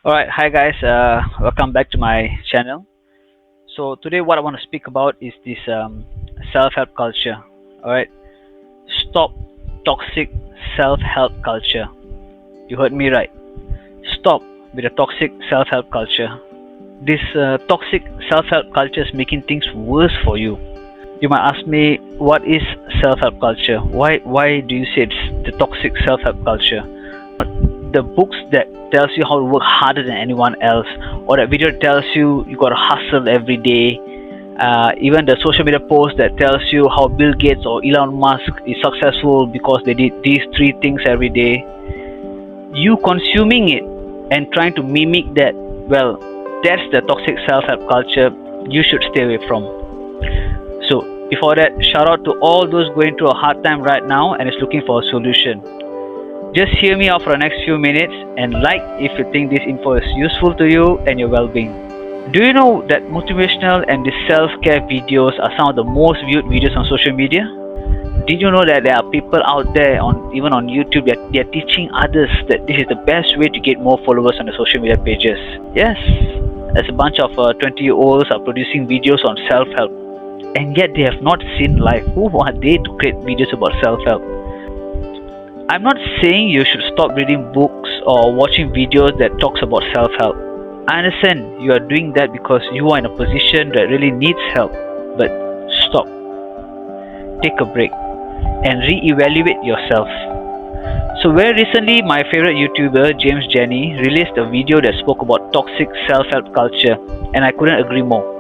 Alright, hi guys, welcome back to my channel. So today what I want to speak about is this self-help culture. Alright, stop toxic self-help culture. You heard me right. Stop with the toxic self-help culture. This toxic self-help culture is making things worse for you. You might ask me, what is self-help culture? Why do you say it's the toxic self-help culture? The books that tells you how to work harder than anyone else, or that video tells you you gotta hustle every day, even the social media post that tells you how Bill Gates or Elon Musk is successful because they did these three things every day. You consuming it and trying to mimic that, well, that's the toxic self-help culture you should stay away from. So before that, shout out to all those going through a hard time right now and is looking for a solution. Just hear me out for the next few minutes and like if you think this info is useful to you and your well-being. Do you know that motivational and the self-care videos are some of the most viewed videos on social media? Did you know that there are people out there, even on YouTube, that they are teaching others that this is the best way to get more followers on the social media pages? Yes, as a bunch of 20-year-olds are producing videos on self-help, and yet they have not seen life. Who are they to create videos about self-help? I'm not saying you should stop reading books or watching videos that talks about self-help. I understand you are doing that because you are in a position that really needs help. But stop. Take a break and re-evaluate yourself. So very recently, my favorite YouTuber, James Jenny, released a video that spoke about toxic self-help culture, and I couldn't agree more.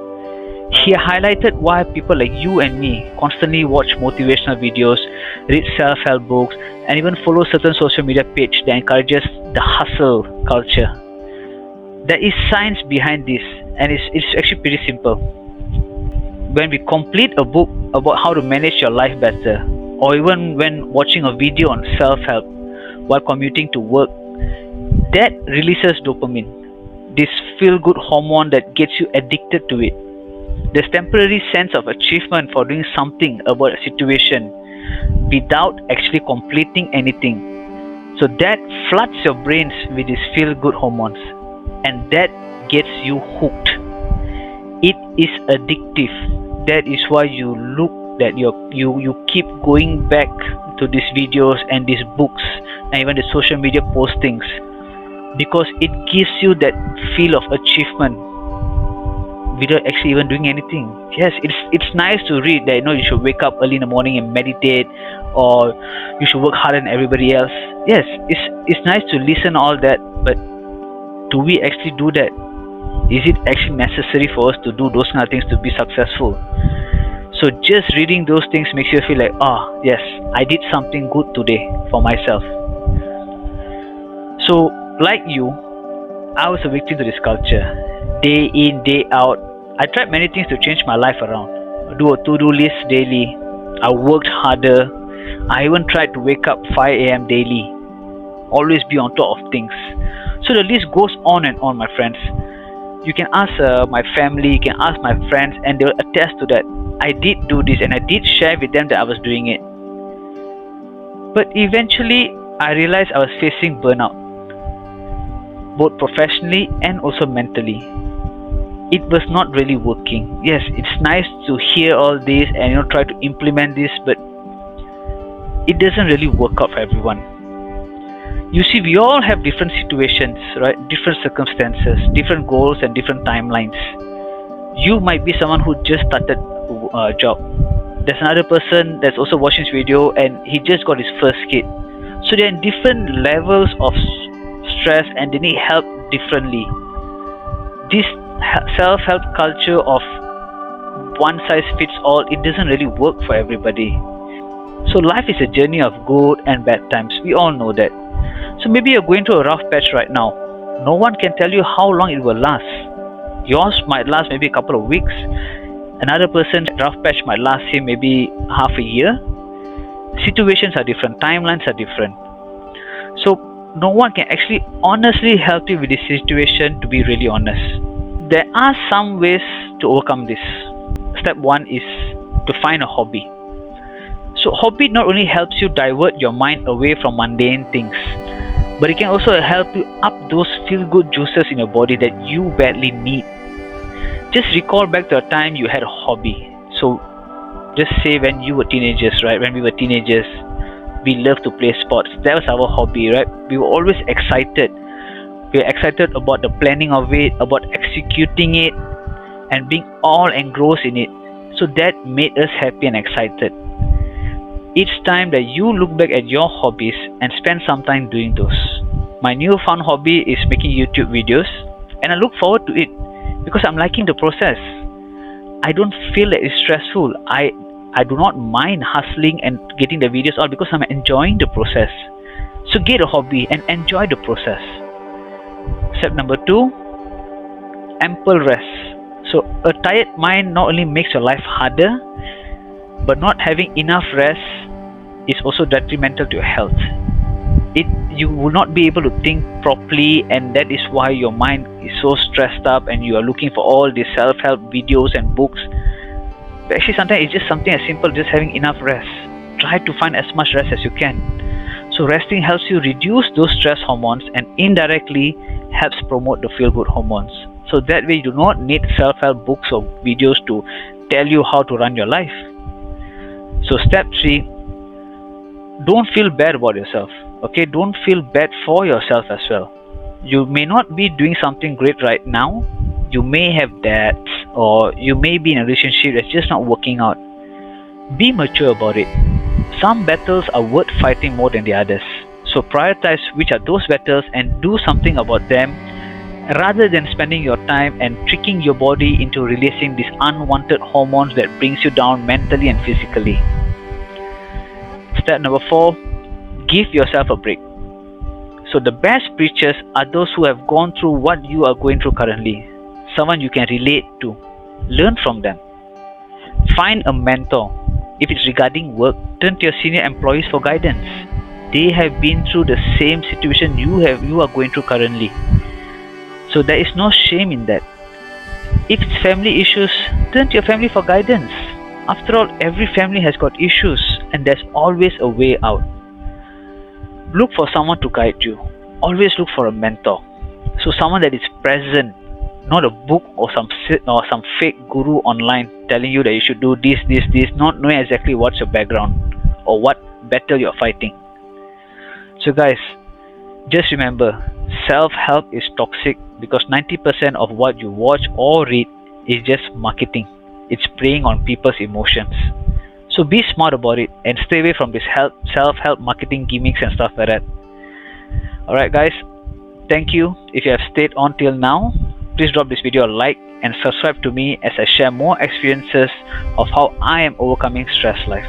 He highlighted why people like you and me constantly watch motivational videos, read self-help books, and even follow certain social media page that encourages the hustle culture. There is science behind this, and it's actually pretty simple. When we complete a book about how to manage your life better, or even when watching a video on self-help while commuting to work, that releases dopamine, this feel-good hormone that gets you addicted to it. There's temporary sense of achievement for doing something about a situation without actually completing anything. So that floods your brains with these feel-good hormones, and that gets you hooked. It is addictive. That is why you keep going back to these videos and these books and even the social media postings, because it gives you that feel of achievement without actually even doing anything. Yes, it's nice to read that you should wake up early in the morning and meditate, or you should work harder than everybody else. Yes, it's nice to listen all that, but do we actually do that? Is it actually necessary for us to do those kind of things to be successful? So just reading those things makes you feel like, yes, I did something good today for myself. So like you, I was a victim to this culture. Day in, day out, I tried many things to change my life around. I do a to-do list daily. I worked harder. I even tried to wake up 5 a.m. daily. Always be on top of things. So the list goes on and on, my friends. You can ask my family, you can ask my friends, and they will attest to that. I did do this, and I did share with them that I was doing it. But eventually, I realized I was facing burnout, both professionally and also mentally. It was not really working. Yes, it's nice to hear all this and try to implement this, but it doesn't really work out for everyone. You see, we all have different situations, right? Different circumstances, different goals, and different timelines. You might be someone who just started a job. There's another person that's also watching this video and he just got his first kid. So they're in different levels of stress and they need help differently. This self-help culture of one size fits all, it doesn't really work for everybody. So life is a journey of good and bad times. We all know that. So maybe you're going through a rough patch right now. No one can tell you how long it will last. Yours might last maybe a couple of weeks. Another person's rough patch might last him maybe half a year. Situations are different. Timelines are different. So no one can actually honestly help you with this situation, to be really honest. There are some ways to overcome this. Step one is to find a hobby. So hobby not only helps you divert your mind away from mundane things, but it can also help you up those feel-good juices in your body that you badly need. Just recall back to a time you had a hobby. So just say when you were teenagers, right? When we were teenagers, we loved to play sports. That was our hobby, right? We were always excited. We were excited about the planning of it, about executing it, and being all engrossed in it. So that made us happy and excited. Each time that you look back at your hobbies and spend some time doing those. My newfound hobby is making YouTube videos, and I look forward to it because I'm liking the process. I don't feel that it's stressful. I do not mind hustling and getting the videos out because I'm enjoying the process. So get a hobby and enjoy the process. Step number 2, ample rest. So a tired mind not only makes your life harder, but not having enough rest is also detrimental to your health. You will not be able to think properly, and that is why your mind is so stressed up and you are looking for all these self-help videos and books. But actually sometimes it's just something as simple as just having enough rest. Try to find as much rest as you can. So resting helps you reduce those stress hormones and indirectly helps promote the feel-good hormones. So that way you do not need self-help books or videos to tell you how to run your life. So step 3, don't feel bad about yourself. Okay, don't feel bad for yourself as well. You may not be doing something great right now. You may have debts, or you may be in a relationship that's just not working out. Be mature about it. Some battles are worth fighting more than the others. So prioritize which are those battles and do something about them, rather than spending your time and tricking your body into releasing these unwanted hormones that brings you down mentally and physically. Step number 4, give yourself a break. So the best preachers are those who have gone through what you are going through currently. Someone you can relate to. Learn from them. Find a mentor. If it's regarding work, turn to your senior employees for guidance. They have been through the same situation you are going through currently. So there is no shame in that. If it's family issues, turn to your family for guidance. After all, every family has got issues, and there's always a way out. Look for someone to guide you. Always look for a mentor. So someone that is present, not a book or some fake guru online telling you that you should do this, not knowing exactly what's your background or what battle you're fighting. So guys, just remember, self-help is toxic because 90% of what you watch or read is just marketing. It's preying on people's emotions. So be smart about it and stay away from this self-help marketing gimmicks and stuff like that. Alright guys, thank you. If you have stayed on till now, please drop this video a like and subscribe to me as I share more experiences of how I am overcoming stress life.